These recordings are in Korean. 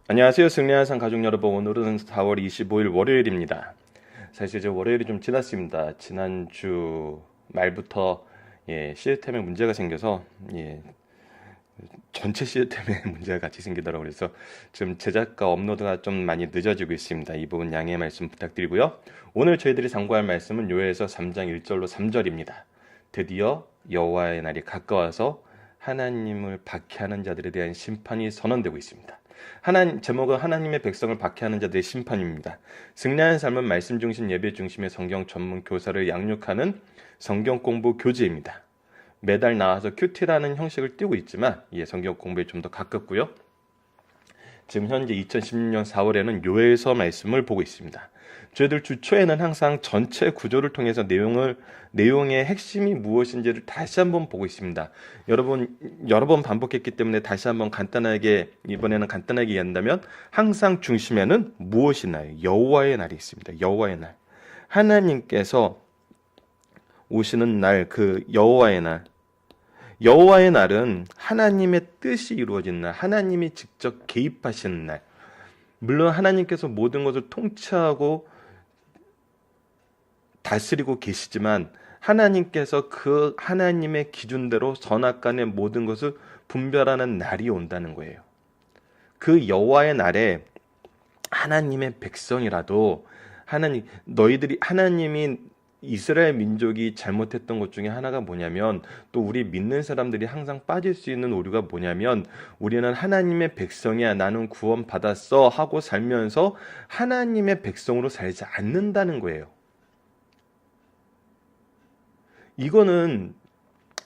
안녕하세요. 승리한산 가족 여러분. 오늘은 4월 25일 월요일입니다. 사실 이제 월요일이 좀 지났습니다. 지난주 말부터 시스템에 문제가 생겨서 전체 시스템에 문제가 같이 생기더라고요. 그래서 지금 제작과 업로드가 좀 많이 늦어지고 있습니다. 이 부분 양해 말씀 부탁드리고요. 오늘 저희들이 상고할 말씀은 요에서 3장 1절로 3절입니다. 드디어 여호와의 날이 가까워서 하나님을 박해하는 자들에 대한 심판이 선언되고 있습니다. 제목은 하나님의 백성을 박해하는 자들의 심판입니다. 승리하는 삶은 말씀 중심 예배 중심의 성경 전문 교사를 양육하는 성경 공부 교재입니다. 매달 나와서 큐티라는 형식을 띄고 있지만 성경 공부에 좀 더 가깝고요. 지금 현재 2016년 4월에는 요엘서 말씀을 보고 있습니다. 저희들 주 초에는 항상 전체 구조를 통해서 내용의 핵심이 무엇인지를 다시 한번 보고 있습니다. 여러분 여러 번 반복했기 때문에 다시 한번 이번에는 간단하게 이해한다면 항상 중심에는 무엇이 나요? 여호와의 날이 있습니다. 여호와의 날. 하나님께서 오시는 날, 그 여호와의 날. 여호와의 날은 하나님의 뜻이 이루어진 날, 하나님이 직접 개입하시는 날. 물론 하나님께서 모든 것을 통치하고 다스리고 계시지만 하나님께서 그 하나님의 기준대로 선악간의 모든 것을 분별하는 날이 온다는 거예요. 그 여호와의 날에 하나님의 백성이라도 하나님이 이스라엘 민족이 잘못했던 것 중에 하나가 뭐냐면, 또 우리 믿는 사람들이 항상 빠질 수 있는 오류가 뭐냐면, 우리는 하나님의 백성이야, 나는 구원 받았어 하고 살면서 하나님의 백성으로 살지 않는다는 거예요. 이거는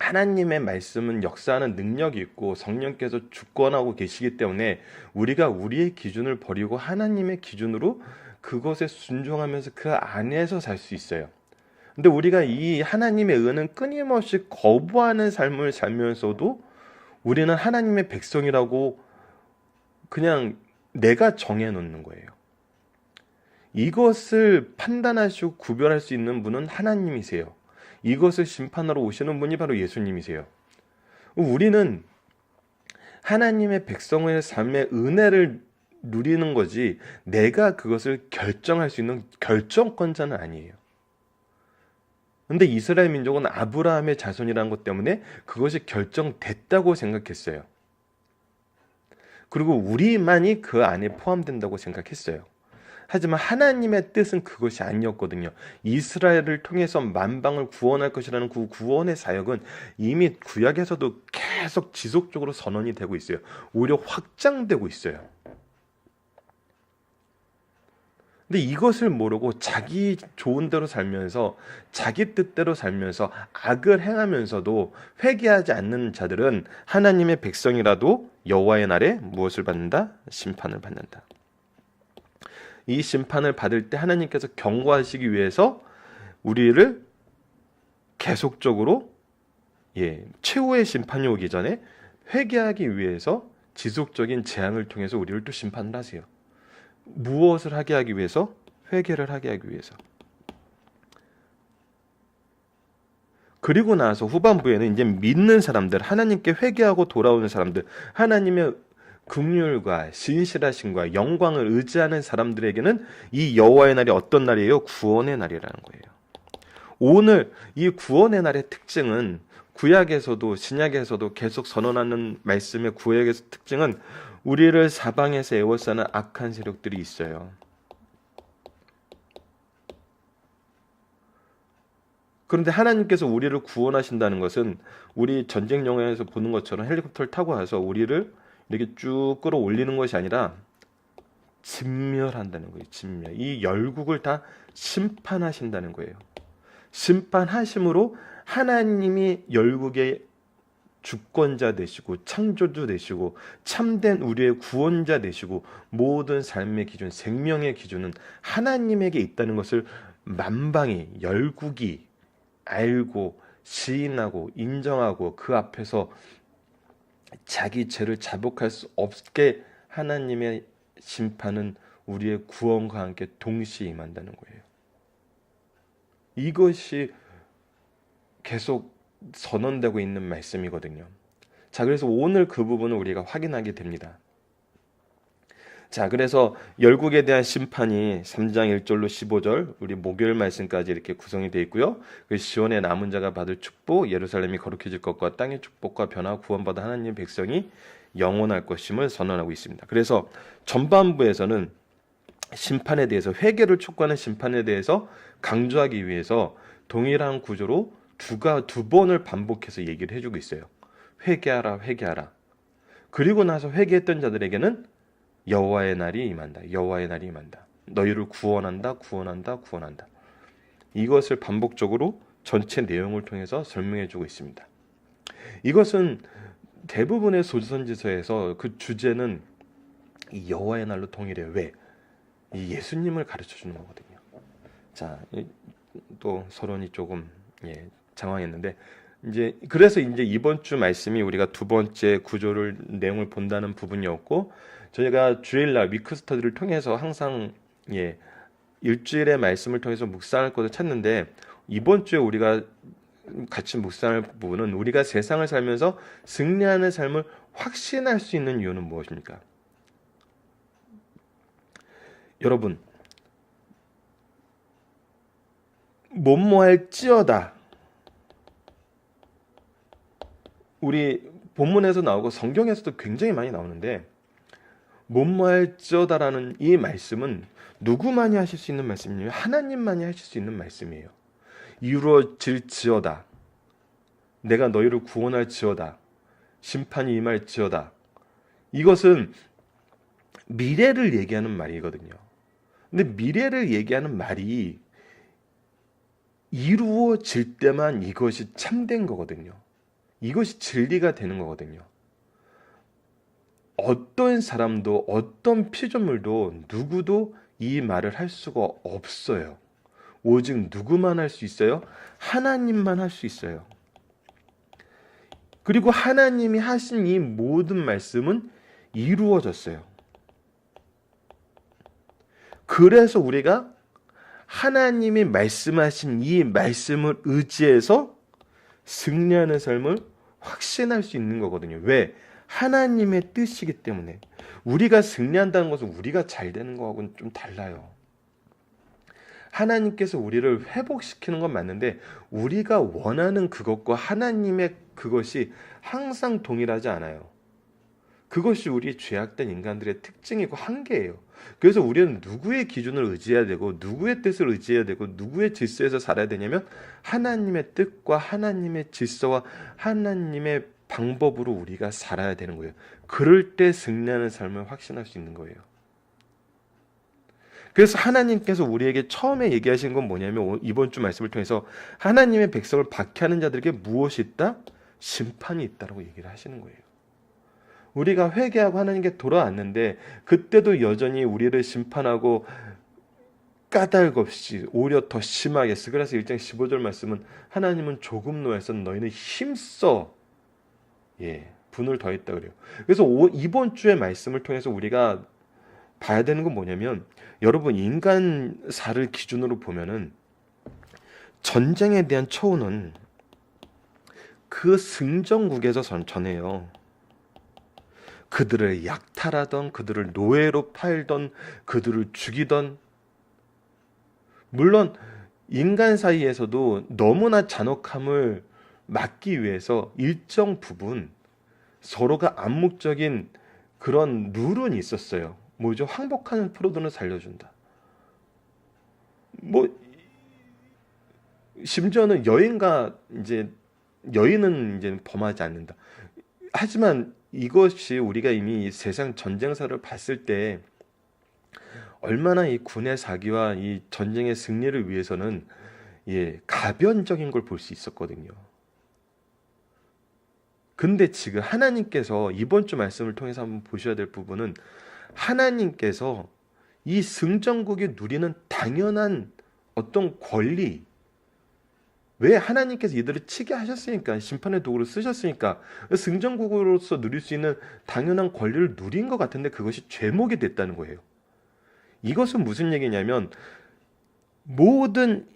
하나님의 말씀은 역사하는 능력이 있고 성령께서 주권하고 계시기 때문에 우리가 우리의 기준을 버리고 하나님의 기준으로 그것에 순종하면서 그 안에서 살 수 있어요. 근데 우리가 이 하나님의 은은 끊임없이 거부하는 삶을 살면서도 우리는 하나님의 백성이라고 그냥 내가 정해놓는 거예요. 이것을 판단하시고 구별할 수 있는 분은 하나님이세요. 이것을 심판하러 오시는 분이 바로 예수님이세요. 우리는 하나님의 백성의 삶의 은혜를 누리는 거지 내가 그것을 결정할 수 있는 결정권자는 아니에요. 근데 이스라엘 민족은 아브라함의 자손이라는 것 때문에 그것이 결정됐다고 생각했어요. 그리고 우리만이 그 안에 포함된다고 생각했어요. 하지만 하나님의 뜻은 그것이 아니었거든요. 이스라엘을 통해서 만방을 구원할 것이라는 그 구원의 사역은 이미 구약에서도 계속 지속적으로 선언이 되고 있어요. 오히려 확장되고 있어요. 근데 이것을 모르고 자기 좋은 대로 살면서 자기 뜻대로 살면서 악을 행하면서도 회개하지 않는 자들은 하나님의 백성이라도 여호와의 날에 무엇을 받는다? 심판을 받는다. 이 심판을 받을 때 하나님께서 경고하시기 위해서 우리를 계속적으로 최후의 심판이 오기 전에 회개하기 위해서 지속적인 재앙을 통해서 우리를 또 심판을 하세요. 무엇을 하게 하기 위해서? 회개를 하게 하기 위해서. 그리고 나서 후반부에는 이제 믿는 사람들, 하나님께 회개하고 돌아오는 사람들, 하나님의 긍휼과 신실하심과 영광을 의지하는 사람들에게는 이 여호와의 날이 어떤 날이에요? 구원의 날이라는 거예요. 오늘 이 구원의 날의 특징은 구약에서도 신약에서도 계속 선언하는 말씀의 구약의 특징은 우리를 사방에서 에워싸는 악한 세력들이 있어요. 그런데 하나님께서 우리를 구원하신다는 것은 우리 전쟁 영화에서 보는 것처럼 헬리콥터를 타고 와서 우리를 이렇게 쭉 끌어올리는 것이 아니라 진멸한다는 거예요. 진멸. 이 열국을 다 심판하신다는 거예요. 심판하심으로 하나님이 열국의 주권자 되시고 창조주 되시고 참된 우리의 구원자 되시고 모든 삶의 기준, 생명의 기준은 하나님에게 있다는 것을 만방이 열국이 알고 시인하고 인정하고 그 앞에서 자기 죄를 자복할 수 없게 하나님의 심판은 우리의 구원과 함께 동시에 임한다는 거예요. 이것이 계속 선언되고 있는 말씀이거든요. 자, 그래서 오늘 그 부분을 우리가 확인하게 됩니다. 자, 그래서 열국에 대한 심판이 3장 1절로 15절 우리 목요일 말씀까지 이렇게 구성이 되어 있고요. 그 시온의 남은 자가 받을 축복, 예루살렘이 거룩해질 것과 땅의 축복과 변화, 구원받은 하나님의 백성이 영원할 것임을 선언하고 있습니다. 그래서 전반부에서는 심판에 대해서, 회개를 촉구하는 심판에 대해서 강조하기 위해서 동일한 구조로 두 번을 반복해서 얘기를 해주고 있어요. 회개하라, 회개하라. 그리고 나서 회개했던 자들에게는 여호와의 날이 임한다. 여호와의 날이 임한다. 너희를 구원한다. 구원한다. 구원한다. 이것을 반복적으로 전체 내용을 통해서 설명해주고 있습니다. 이것은 대부분의 소선지서에서 그 주제는 이 여호와의 날로 동일해요. 왜? 이 예수님을 가르쳐주는 거거든요. 자, 또 서론이 조금 장황했는데 그래서 이번 주 말씀이 우리가 두 번째 구조를 내용을 본다는 부분이었고, 저희가 주일날 위크 스터디를 통해서 항상 일주일의 말씀을 통해서 묵상할 것을 찾는데, 이번 주에 우리가 같이 묵상할 부분은 우리가 세상을 살면서 승리하는 삶을 확신할 수 있는 이유는 무엇입니까? 여러분, 못모할지어다. 우리 본문에서 나오고 성경에서도 굉장히 많이 나오는데, 못모할지어다라는 이 말씀은 누구만이 하실 수 있는 말씀이에요? 하나님만이 하실 수 있는 말씀이에요. 이루어질지어다. 내가 너희를 구원할지어다. 심판이 임할지어다. 이것은 미래를 얘기하는 말이거든요. 근데 미래를 얘기하는 말이 이루어질 때만 이것이 참된 거거든요. 이것이 진리가 되는 거거든요. 어떤 사람도 어떤 피조물도 누구도 이 말을 할 수가 없어요. 오직 누구만 할 수 있어요? 하나님만 할 수 있어요. 그리고 하나님이 하신 이 모든 말씀은 이루어졌어요. 그래서 우리가 하나님이 말씀하신 이 말씀을 의지해서 승리하는 삶을 확신할 수 있는 거거든요. 왜? 하나님의 뜻이기 때문에. 우리가 승리한다는 것은 우리가 잘 되는 거하고는 좀 달라요. 하나님께서 우리를 회복시키는 건 맞는데, 우리가 원하는 그것과 하나님의 그것이 항상 동일하지 않아요. 그것이 우리 죄악된 인간들의 특징이고 한계예요. 그래서 우리는 누구의 기준을 의지해야 되고, 누구의 뜻을 의지해야 되고, 누구의 질서에서 살아야 되냐면 하나님의 뜻과 하나님의 질서와 하나님의 방법으로 우리가 살아야 되는 거예요. 그럴 때 승리하는 삶을 확신할 수 있는 거예요. 그래서 하나님께서 우리에게 처음에 얘기하신 건 뭐냐면, 이번 주 말씀을 통해서 하나님의 백성을 박해하는 자들에게 무엇이 있다? 심판이 있다라고 얘기를 하시는 거예요. 우리가 회개하고 하나님께 돌아왔는데 그때도 여전히 우리를 심판하고 까닭 없이 오히려 더 심하게 했어. 그래서 1장 15절 말씀은 하나님은 조금 노해서 너희는 힘써 분을 더했다 그래요. 그래서 이번 주의 말씀을 통해서 우리가 봐야 되는 건 뭐냐면, 여러분, 인간사를 기준으로 보면은 전쟁에 대한 처우는 그 승전국에서 전해요. 그들을 약탈하던, 그들을 노예로 팔던, 그들을 죽이던, 물론 인간 사이에서도 너무나 잔혹함을 막기 위해서 일정 부분 서로가 암묵적인 그런 룰은 있었어요. 뭐죠? 항복하는 프로들은 살려준다. 심지어는 여인은 이제 범하지 않는다. 하지만 이것이 우리가 이미 세상 전쟁사를 봤을 때 얼마나 이 군의 사기와 이 전쟁의 승리를 위해서는 가변적인 걸 볼 수 있었거든요. 근데 지금 하나님께서 이번 주 말씀을 통해서 한번 보셔야 될 부분은, 하나님께서 이 승전국이 누리는 당연한 어떤 권리, 왜? 하나님께서 이들을 치게 하셨으니까, 심판의 도구를 쓰셨으니까 승전국으로서 누릴 수 있는 당연한 권리를 누린 것 같은데 그것이 죄목이 됐다는 거예요. 이것은 무슨 얘기냐면, 모든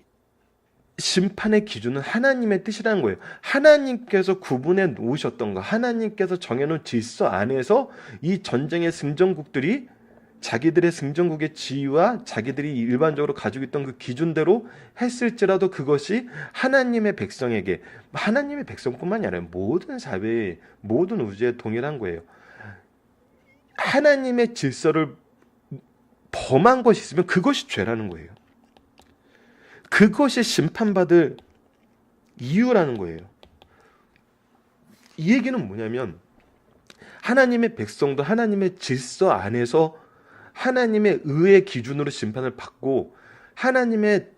심판의 기준은 하나님의 뜻이라는 거예요. 하나님께서 구분해 놓으셨던 거, 하나님께서 정해놓은 질서 안에서 이 전쟁의 승전국들이 자기들의 승전국의 지위와 자기들이 일반적으로 가지고 있던 그 기준대로 했을지라도 그것이 하나님의 백성에게, 하나님의 백성뿐만이 아니라 모든 사회에, 모든 우주에 동일한 거예요. 하나님의 질서를 범한 것이 있으면 그것이 죄라는 거예요. 그것이 심판받을 이유라는 거예요. 이 얘기는 뭐냐면 하나님의 백성도 하나님의 질서 안에서 하나님의 의의 기준으로 심판을 받고 하나님의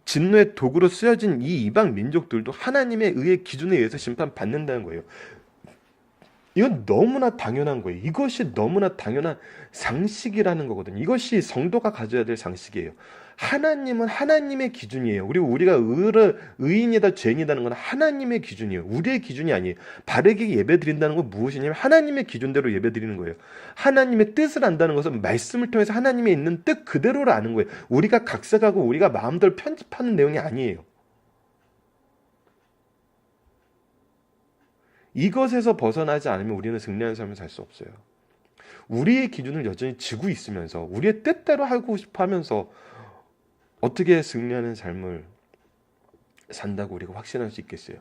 진노의 도구로 쓰여진 이 이방 민족들도 하나님의 의의 기준에 의해서 심판받는다는 거예요. 이건 너무나 당연한 거예요. 이것이 너무나 당연한 상식이라는 거거든요. 이것이 성도가 가져야 될 상식이에요. 하나님은 하나님의 기준이에요. 그리고 우리가 의인이다 죄인이다는 건 하나님의 기준이에요. 우리의 기준이 아니에요. 바르게 예배드린다는 건 무엇이냐면 하나님의 기준대로 예배드리는 거예요. 하나님의 뜻을 안다는 것은 말씀을 통해서 하나님의 있는 뜻 그대로를 아는 거예요. 우리가 각색하고 우리가 마음대로 편집하는 내용이 아니에요. 이것에서 벗어나지 않으면 우리는 승리하는 삶을 살 수 없어요. 우리의 기준을 여전히 지고 있으면서 우리의 뜻대로 하고 싶어 하면서 어떻게 승리하는 삶을 산다고 우리가 확신할 수 있겠어요?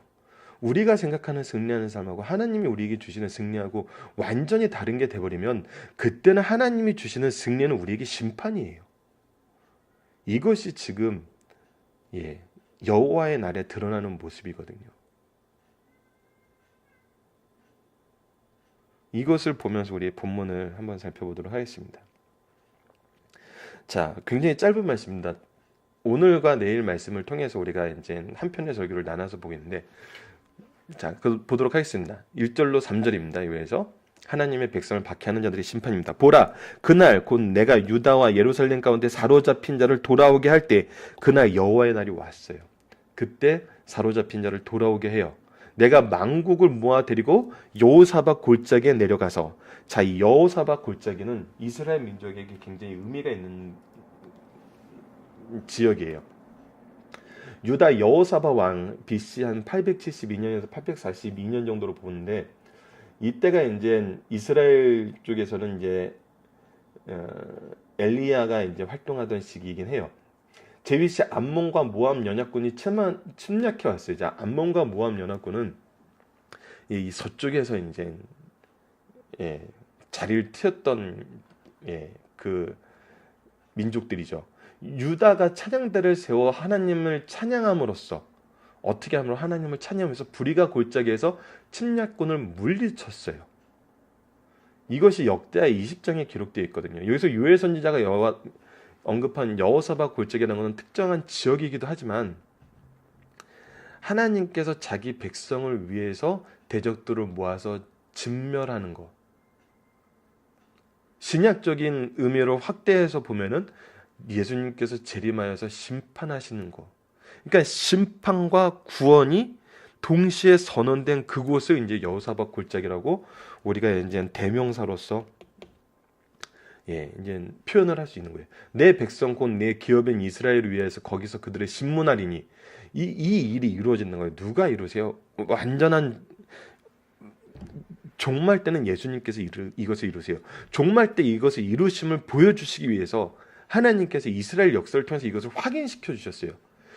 우리가 생각하는 승리하는 삶하고 하나님이 우리에게 주시는 승리하고 완전히 다른 게 돼버리면 그때는 하나님이 주시는 승리는 우리에게 심판이에요. 이것이 지금 여호와의 날에 드러나는 모습이거든요. 이것을 보면서 우리의 본문을 한번 살펴보도록 하겠습니다. 자, 굉장히 짧은 말씀입니다. 오늘과 내일 말씀을 통해서 우리가 이제 한 편의 설교를 나눠서 보겠는데, 자, 보도록 하겠습니다. 1절로 3절입니다. 여기에서 하나님의 백성을 박해하는 자들의 심판입니다. 보라, 그날 곧 내가 유다와 예루살렘 가운데 사로잡힌 자를 돌아오게 할 때 그날 여호와의 날이 왔어요. 그때 사로잡힌 자를 돌아오게 해요. 내가 만국을 모아 데리고 여호사밧 골짜기에 내려가서, 자, 이 여호사밧 골짜기는 이스라엘 민족에게 굉장히 의미가 있는 지역이에요. 유다 여호사밧 왕 BC 한 872년에서 842년 정도로 보는데, 이때가 이제 이스라엘 쪽에서는 이제 엘리야가 이제 활동하던 시기이긴 해요. 제위시 암몬과 모압 연합군이 침략해 왔어요. 자, 암몬과 모압 연합군은 이 서쪽에서 이제 자리를 트였던 그 민족들이죠. 유다가 찬양대를 세워 하나님을 찬양함으로써, 어떻게 하면 하나님을 찬양하면서 불의가 골짜기에서 침략군을 물리쳤어요. 이것이 역대하 20장에 기록되어 있거든요. 여기서 요엘 선지자가 언급한 여호사밧 골짜기라는 것은 특정한 지역이기도 하지만 하나님께서 자기 백성을 위해서 대적들을 모아서 진멸하는 것, 신약적인 의미로 확대해서 보면은 예수님께서 재림하여서 심판하시는 것, 그러니까 심판과 구원이 동시에 선언된 그곳을 이제 여호사밧 골짜기라고 우리가 이제 대명사로서 이제 표현을 할 수 있는 거예요. 내 백성 곧 내 기업인 이스라엘을 위해서 거기서 그들의 신문하리니, 이 일이 이루어지는 거예요. 누가 이루세요? 완전한 종말 때는 예수님께서 이것을 이루세요. 종말 때 이것을 이루심을 보여주시기 위해서 하나님께서 이스라엘 역사를 통해서 이것을 확인시켜 주셨어요.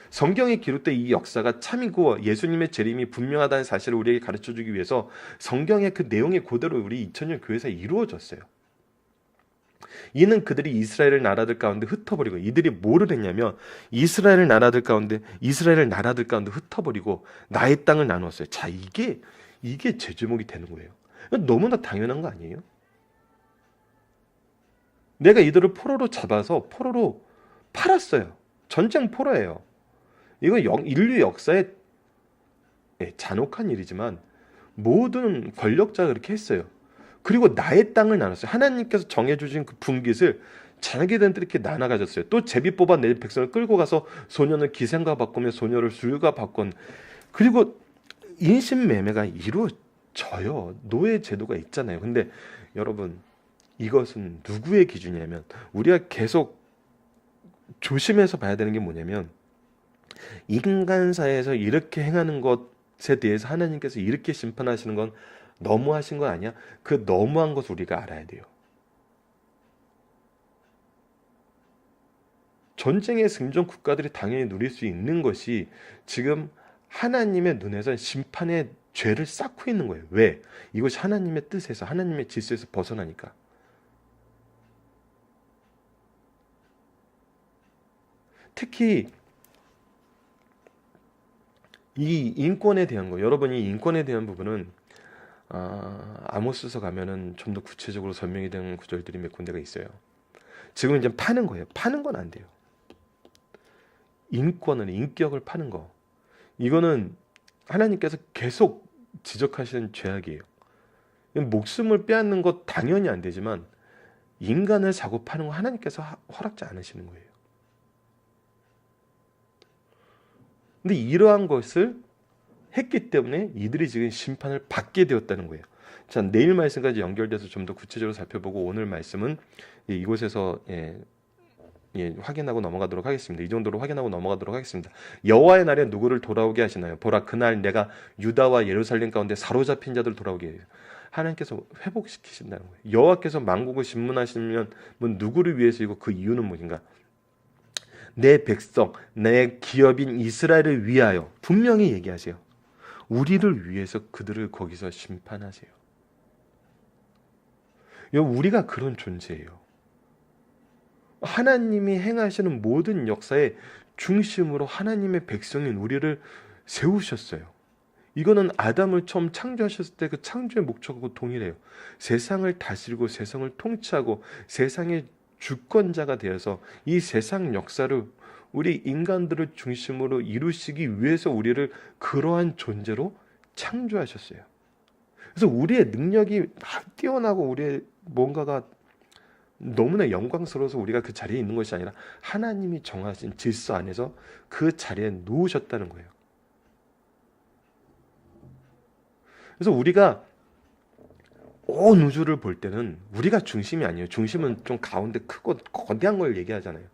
성경에 기록된 이 역사가 참이고 예수님의 재림이 분명하다는 사실을 우리에게 가르쳐주기 위해서 성경의 그 내용이 그대로 우리 2000년 교회에서 이루어졌어요. 이는 그들이 이스라엘을 나라들 가운데 흩어버리고, 이들이 뭐를 했냐면 이스라엘 나라들 가운데 흩어버리고 나의 땅을 나누었어요. 자, 이게 제제목이 되는 거예요. 너무나 당연한 거 아니에요? 내가 이들을 포로로 잡아서 포로로 팔았어요. 전쟁 포로예요. 이건 인류 역사의 잔혹한 일이지만 모든 권력자가 그렇게 했어요. 그리고 나의 땅을 나눴어요. 하나님께서 정해주신 그 분깃을 자기들한테 이렇게 나눠 가졌어요. 또 제비 뽑아 내 백성을 끌고 가서 소년을 기생과 바꾸며 소녀를 술과 바꾼, 그리고 인신매매가 이루어져요. 노예 제도가 있잖아요. 근데 여러분, 이것은 누구의 기준이냐면, 우리가 계속 조심해서 봐야 되는 게 뭐냐면, 인간사에서 이렇게 행하는 것에 대해서 하나님께서 이렇게 심판하시는 건 너무하신 건 아니야? 그 너무한 것을 우리가 알아야 돼요. 전쟁에 승전 국가들이 당연히 누릴 수 있는 것이 지금 하나님의 눈에서 심판의 죄를 쌓고 있는 거예요. 왜? 이것이 하나님의 뜻에서, 하나님의 질서에서 벗어나니까. 특히 이 인권에 대한 거, 여러분이 인권에 대한 부분은 아모스서 가면은 좀 더 구체적으로 설명이 되는 구절들이 몇 군데가 있어요. 지금 이제 파는 거예요. 파는 건 안 돼요. 인권은, 인격을 파는 거. 이거는 하나님께서 계속 지적하시는 죄악이에요. 목숨을 빼앗는 것 당연히 안 되지만 인간을 사고 파는 거 하나님께서 허락지 않으시는 거예요. 근데 이러한 것을 했기 때문에 이들이 지금 심판을 받게 되었다는 거예요. 자, 내일 말씀까지 연결돼서 좀 더 구체적으로 살펴보고 오늘 말씀은 이곳에서 확인하고 넘어가도록 하겠습니다. 이 정도로 확인하고 넘어가도록 하겠습니다. 여호와의 날에 누구를 돌아오게 하시나요? 보라, 그날 내가 유다와 예루살렘 가운데 사로잡힌 자들 돌아오게 해요. 하나님께서 회복시키신다는 거예요. 여호와께서 만국을 심문하시면 누구를 위해서이고 그 이유는 무엇인가? 내 백성, 내 기업인 이스라엘을 위하여 분명히 얘기하세요. 우리를 위해서 그들을 거기서 심판하세요. 우리가 그런 존재예요. 하나님이 행하시는 모든 역사의 중심으로 하나님의 백성인 우리를 세우셨어요. 이거는 아담을 처음 창조하셨을 때 그 창조의 목적하고 동일해요. 세상을 다스리고 세상을 통치하고 세상의 주권자가 되어서 이 세상 역사를 우리 인간들을 중심으로 이루시기 위해서 우리를 그러한 존재로 창조하셨어요. 그래서 우리의 능력이 막 뛰어나고 우리의 뭔가가 너무나 영광스러워서 우리가 그 자리에 있는 것이 아니라 하나님이 정하신 질서 안에서 그 자리에 놓으셨다는 거예요. 그래서 우리가 온 우주를 볼 때는 우리가 중심이 아니에요. 중심은 좀 가운데 크고 거대한 걸 얘기하잖아요.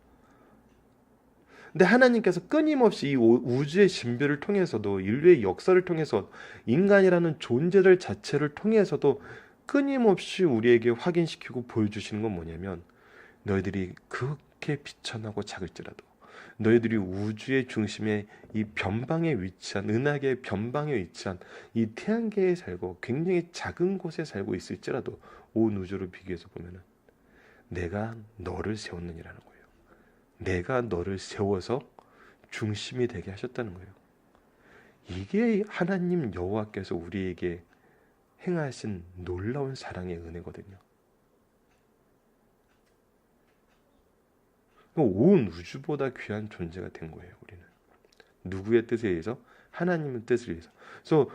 근데 하나님께서 끊임없이 이 우주의 신비를 통해서도 인류의 역사를 통해서 인간이라는 존재들 자체를 통해서도 끊임없이 우리에게 확인시키고 보여주시는 건 뭐냐면 너희들이 그렇게 비천하고 작을지라도 너희들이 우주의 중심에 이 변방에 위치한 은하계의 변방에 위치한 이 태양계에 살고 굉장히 작은 곳에 살고 있을지라도 온 우주를 비교해서 보면은 내가 너를 세웠느니라는 거예요. 내가 너를 세워서 중심이 되게 하셨다는 거예요. 이게 하나님 여호와께서 우리에게 행하신 놀라운 사랑의 은혜거든요. 온 우주보다 귀한 존재가 된 거예요. 우리는 누구의 뜻에 의해서? 하나님의 뜻을 위해서. 그래서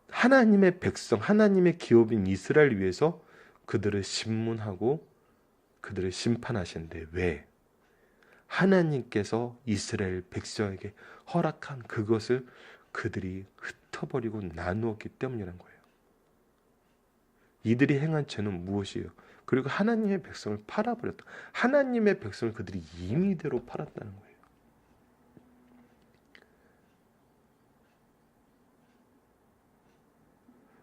하나님의 백성, 하나님의 기업인 이스라엘을 위해서 그들을 심문하고 그들을 심판하시는데 왜? 하나님께서 이스라엘 백성에게 허락한 그것을 그들이 흩어버리고 나누었기 때문이라는 거예요. 이들이 행한 죄는 무엇이에요? 그리고 하나님의 백성을 팔아버렸다. 하나님의 백성을 그들이 임의대로 팔았다는 거예요.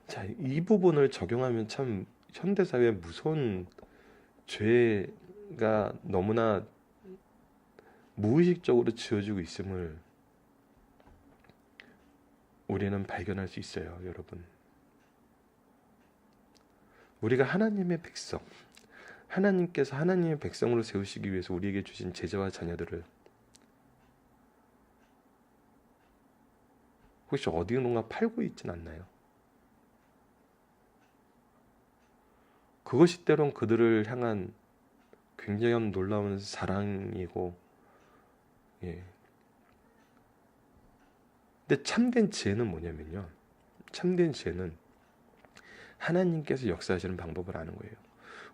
자, 이 부분을 적용하면 참 현대사회에 무서운 죄가 너무나 무의식적으로 지어지고 있음을 우리는 발견할 수 있어요, 여러분. 우리가 하나님의 백성, 하나님께서 하나님의 백성으로 세우시기 위해서 우리에게 주신 제자와 자녀들을 혹시 어디론가 팔고 있진 않나요? 그것이 때론 그들을 향한 굉장히 놀라운 사랑이고, 근데 참된 지혜는 뭐냐면요. 참된 지혜는 하나님께서 역사하시는 방법을 아는 거예요.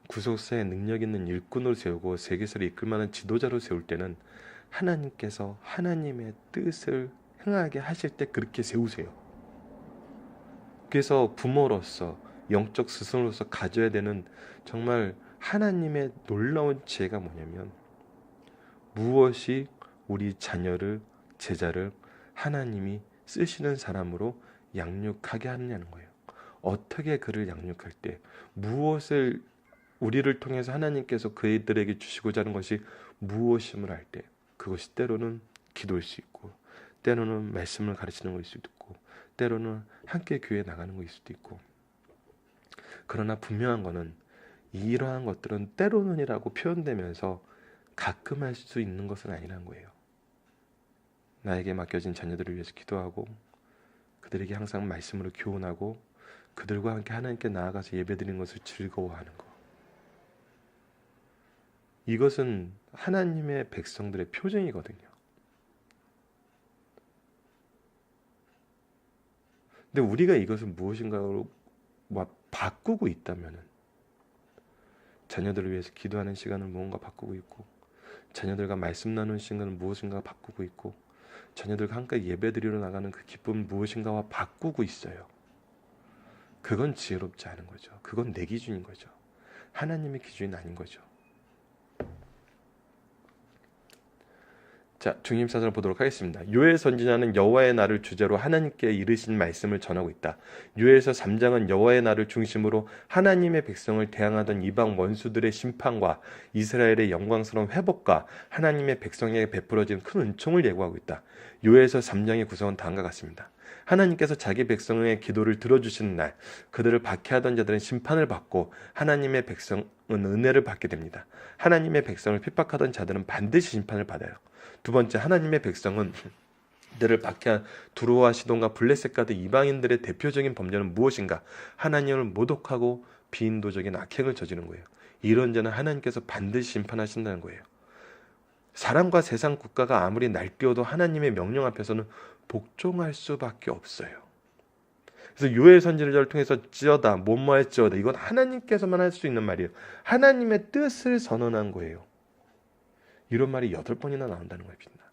구속사에 능력 있는 일꾼으로 세우고 세계사를 이끌 만한 지도자로 세울 때는 하나님께서 하나님의 뜻을 행하게 하실 때 그렇게 세우세요. 그래서 부모로서 영적 스승으로서 가져야 되는 정말 하나님의 놀라운 지혜가 뭐냐면 무엇이 우리 자녀를 제자를 하나님이 쓰시는 사람으로 양육하게 하느냐는 거예요. 어떻게 그를 양육할 때 무엇을 우리를 통해서 하나님께서 그들에게 주시고자 하는 것이 무엇임을 알 때 그것이 때로는 기도일 수 있고, 때로는 말씀을 가르치는 것일 수도 있고, 때로는 함께 교회에 나가는 것일 수도 있고. 그러나 분명한 것은 이러한 것들은 때로는이라고 표현되면서 가끔 할 수 있는 것은 아니라는 거예요. 나에게 맡겨진 자녀들을 위해서 기도하고, 그들에게 항상 말씀으로 교훈하고, 그들과 함께 하나님께 나아가서 예배드리는 것을 즐거워하는 것. 이것은 하나님의 백성들의 표정이거든요. 근데 우리가 이것을 무엇인가로 바꾸고 있다면, 자녀들을 위해서 기도하는 시간을 무언가 바꾸고 있고, 자녀들과 말씀 나누는 시간을 무엇인가 바꾸고 있고, 자녀들과 함께 예배드리러 나가는 그 기쁨을 무엇인가와 바꾸고 있어요. 그건 지혜롭지 않은 거죠. 그건 내 기준인 거죠. 하나님의 기준이 아닌 거죠. 자, 중임사전을 보도록 하겠습니다. 요엘 선지자는 여호와의 날을 주제로 하나님께 이르신 말씀을 전하고 있다. 요엘서 3장은 여호와의 날을 중심으로 하나님의 백성을 대항하던 이방 원수들의 심판과 이스라엘의 영광스러운 회복과 하나님의 백성에게 베풀어진 큰 은총을 예고하고 있다. 요엘서 3장의 구성은 다음과 같습니다. 하나님께서 자기 백성의 기도를 들어주시는 날, 그들을 박해하던 자들은 심판을 받고 하나님의 백성은 은혜를 받게 됩니다. 하나님의 백성을 핍박하던 자들은 반드시 심판을 받아요. 두 번째, 하나님의 백성은 그들을 박해한 두로와 시돈과 블레셋 같은 이방인들의 대표적인 범죄는 무엇인가? 하나님을 모독하고 비인도적인 악행을 저지른 거예요. 이런 자는 하나님께서 반드시 심판하신다는 거예요. 사람과 세상 국가가 아무리 날뛰어도 하나님의 명령 앞에서는 복종할 수밖에 없어요. 그래서 요엘 선지자를 통해서 찌어다, 뭐뭐할 찌어다, 이건 하나님께서만 할 수 있는 말이에요. 하나님의 뜻을 선언한 거예요. 이런 말이 8번이나 나온다는 것입니다.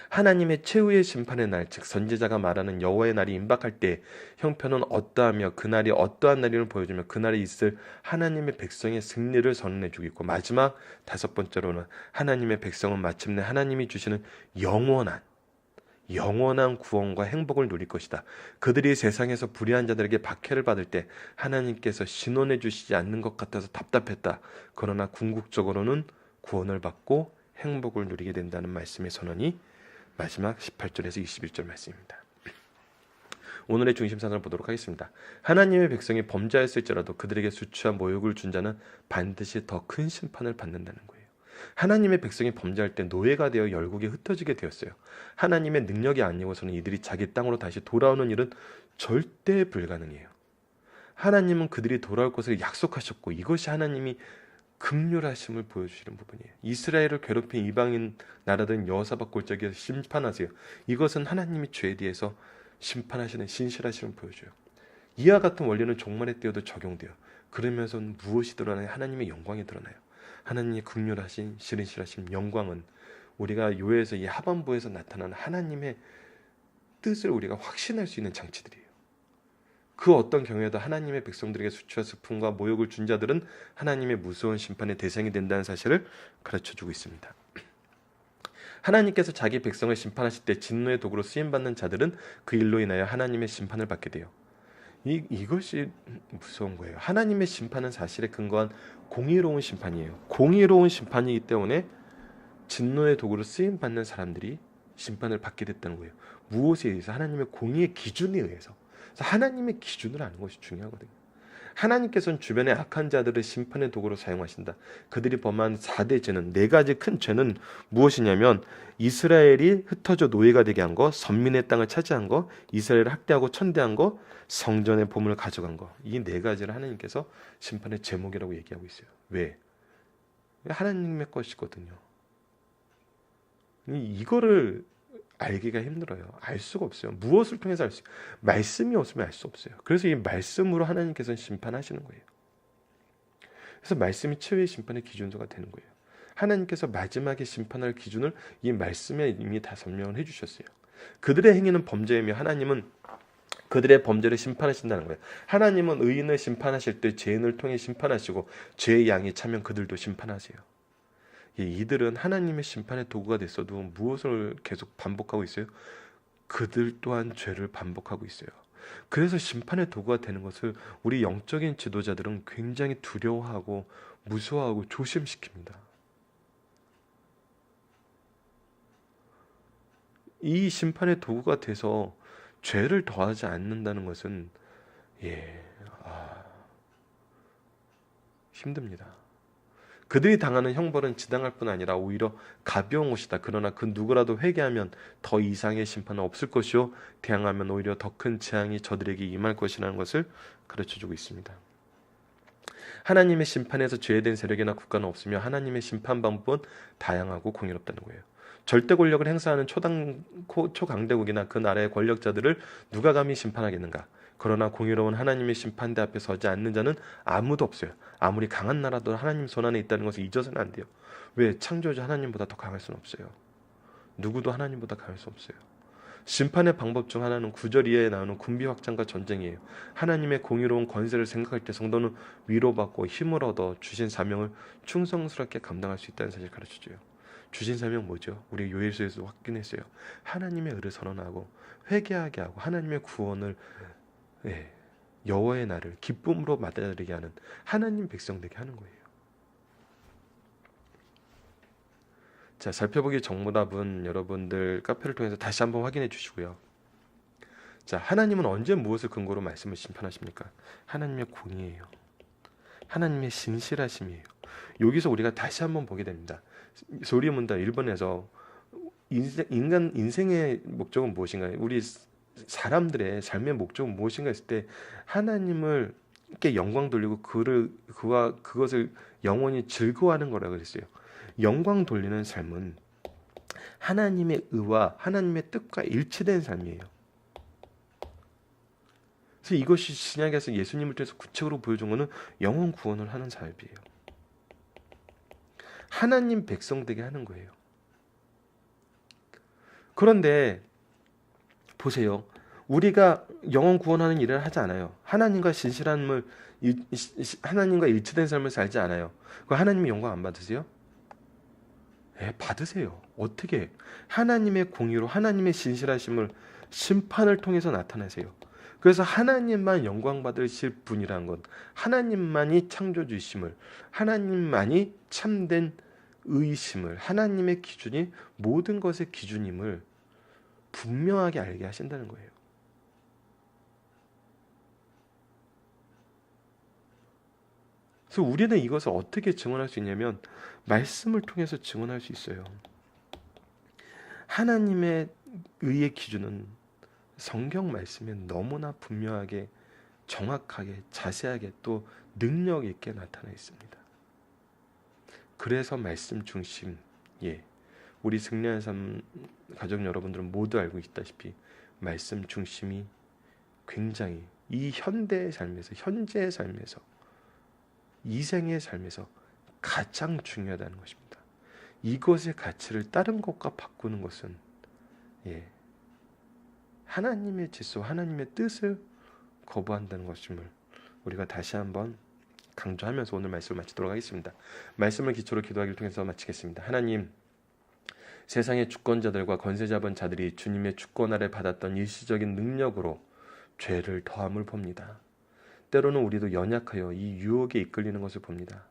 하나님의 최후의 심판의 날, 즉 선지자가 말하는 여호와의 날이 임박할 때 형편은 어떠하며 그날이 어떠한 날임을 보여주며 그날에 있을 하나님의 백성의 승리를 선언해주고 있고, 마지막 5번째로는 하나님의 백성은 마침내 하나님이 주시는 영원한 구원과 행복을 누릴 것이다. 그들이 세상에서 불의한 자들에게 박해를 받을 때 하나님께서 신원해 주시지 않는 것 같아서 답답했다. 그러나 궁극적으로는 구원을 받고 행복을 누리게 된다는 말씀의 선언이 마지막 18절에서 21절 말씀입니다. 오늘의 중심사전을 보도록 하겠습니다. 하나님의 백성이 범죄하였을지라도 그들에게 수치와 모욕을 준 자는 반드시 더 큰 심판을 받는다는 거예요. 하나님의 백성이 범죄할 때 노예가 되어 열국에 흩어지게 되었어요. 하나님의 능력이 아니고서는 이들이 자기 땅으로 다시 돌아오는 일은 절대 불가능해요. 하나님은 그들이 돌아올 것을 약속하셨고, 이것이 하나님이 긍휼하심을 보여주시는 부분이에요. 이스라엘을 괴롭힌 이방인 나라든 여호사밧 골짜기에서 심판하세요. 이것은 하나님이 죄에 대해서 심판하시는 신실하심을 보여줘요. 이와 같은 원리는 종말의 때에도 적용돼요. 그러면서 무엇이 드러나요? 하나님의 영광이 드러나요. 하나님의 긍휼하신 신실하심, 영광은 우리가 요엘서 이 하반부에서 나타나는 하나님의 뜻을 우리가 확신할 수 있는 장치들이에요. 그 어떤 경우에도 하나님의 백성들에게 수치와 슬픔과 모욕을 준 자들은 하나님의 무서운 심판의 대상이 된다는 사실을 가르쳐주고 있습니다. 하나님께서 자기 백성을 심판하실 때 진노의 도구로 쓰임받는 자들은 그 일로 인하여 하나님의 심판을 받게 돼요. 이것이 무서운 거예요. 하나님의 심판은 사실에 근거한 공의로운 심판이에요. 공의로운 심판이기 때문에 진노의 도구로 쓰임받는 사람들이 심판을 받게 됐다는 거예요. 무엇에 의해서? 하나님의 공의의 기준에 의해서. 그래서 하나님의 기준을 아는 것이 중요하거든요. 하나님께서는 주변의 악한 자들을 심판의 도구로 사용하신다. 그들이 범한 4대 죄는, 4가지 큰 죄는 무엇이냐면 이스라엘이 흩어져 노예가 되게 한 거, 선민의 땅을 차지한 거, 이스라엘을 학대하고 천대한 거, 성전의 보물을 가져간 거. 이 4가지를 하나님께서 심판의 제목이라고 얘기하고 있어요. 왜? 하나님의 것이거든요. 이거를 알기가 힘들어요. 알 수가 없어요. 무엇을 통해서 알 수 있어요? 말씀이 없으면 알 수 없어요. 그래서 이 말씀으로 하나님께서는 심판하시는 거예요. 그래서 말씀이 최후의 심판의 기준소가 되는 거예요. 하나님께서 마지막에 심판할 기준을 이 말씀에 이미 다 설명을 해주셨어요. 그들의 행위는 범죄이며 하나님은 그들의 범죄를 심판하신다는 거예요. 하나님은 의인을 심판하실 때 죄인을 통해 심판하시고 죄의 양이 차면 그들도 심판하세요. 이들은 하나님의 심판의 도구가 됐어도 무엇을 계속 반복하고 있어요? 그들 또한 죄를 반복하고 있어요. 그래서 심판의 도구가 되는 것을 우리 영적인 지도자들은 굉장히 두려워하고 무서워하고 조심시킵니다. 이 심판의 도구가 돼서 죄를 더하지 않는다는 것은 힘듭니다. 그들이 당하는 형벌은 지당할 뿐 아니라 오히려 가벼운 것이다. 그러나 그 누구라도 회개하면 더 이상의 심판은 없을 것이요 대항하면 오히려 더 큰 재앙이 저들에게 임할 것이라는 것을 가르쳐주고 있습니다. 하나님의 심판에서 죄된 세력이나 국가는 없으며 하나님의 심판 방법은 다양하고 공의롭다는 거예요. 절대 권력을 행사하는 초강대국이나 그 나라의 권력자들을 누가 감히 심판하겠는가? 그러나 공의로운 하나님의 심판대 앞에 서지 않는 자는 아무도 없어요. 아무리 강한 나라도 하나님 손안에 있다는 것을 잊어서는 안 돼요. 왜? 창조주 하나님보다 더 강할 수는 없어요. 누구도 하나님보다 강할 수 없어요. 심판의 방법 중 하나는 9절 이하에 나오는 군비 확장과 전쟁이에요. 하나님의 공의로운 권세를 생각할 때 성도는 위로받고 힘을 얻어 주신 사명을 충성스럽게 감당할 수 있다는 사실을 가르쳐줘요. 주신 사명 뭐죠? 우리 요엘서에서 확인했어요. 하나님의 의를 선언하고 회개하게 하고 하나님의 구원을 여호와의 날을 기쁨으로 맞아들이게 하는 하나님 백성 되게 하는 거예요. 자, 살펴보기 정보답은 여러분들 카페를 통해서 다시 한번 확인해 주시고요. 자, 하나님은 언제 무엇을 근거로 말씀을 심판하십니까? 하나님의 공의예요. 하나님의 신실하심이에요. 여기서 우리가 다시 한번 보게 됩니다. 소리문답 1번에서 인생의 목적은 무엇인가요? 우리 사람들의 삶의 목적은 무엇인가 했을 때 하나님을 께 영광 돌리고 그것을 영원히 즐거워하는 거라고 그랬어요. 영광 돌리는 삶은 하나님의 의와 하나님의 뜻과 일치된 삶이에요. 그래서 이것이 신약에서 예수님을 통해서 구체적으로 보여준 것은 영혼 구원을 하는 삶이에요. 하나님 백성 되게 하는 거예요. 그런데 보세요. 우리가 영혼 구원하는 일을 하지 않아요. 하나님과 하나님과 일치된 삶을 살지 않아요. 그 하나님의 영광 안 받으세요? 받으세요. 어떻게? 하나님의 공의로 하나님의 신실하심을 심판을 통해서 나타내세요. 그래서 하나님만 영광 받으실 분이라는 것, 하나님만이 창조주이심을, 하나님만이 참된 의심을, 하나님의 기준이 모든 것의 기준임을 분명하게 알게 하신다는 거예요. 그래서 우리는 이것을 어떻게 증언할 수 있냐면 말씀을 통해서 증언할 수 있어요. 하나님의 의의 기준은 성경 말씀에 너무나 분명하게 정확하게 자세하게 또 능력 있게 나타나 있습니다. 그래서 말씀 중심, 우리 승리하는 삶 가족 여러분들은 모두 알고 있다시피 말씀 중심이 굉장히 이 현대의 삶에서, 현재의 삶에서, 이생의 삶에서 가장 중요하다는 것입니다. 이것의 가치를 다른 것과 바꾸는 것은 하나님의 질서, 하나님의 뜻을 거부한다는 것임을 우리가 다시 한번 강조하면서 오늘 말씀을 마치도록 하겠습니다. 말씀을 기초로 기도하기를 통해서 마치겠습니다. 하나님, 세상의 주권자들과 권세 잡은 자들이 주님의 주권 아래 받았던 일시적인 능력으로 죄를 더함을 봅니다. 때로는 우리도 연약하여 이 유혹에 이끌리는 것을 봅니다.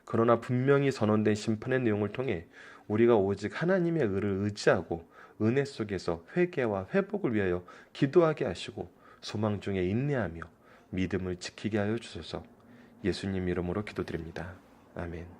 그러나 분명히 선언된 심판의 내용을 통해 우리가 오직 하나님의 의를 의지하고 은혜 속에서 회개와 회복을 위하여 기도하게 하시고 소망 중에 인내하며 믿음을 지키게 하여 주소서. 예수님 이름으로 기도드립니다. 아멘.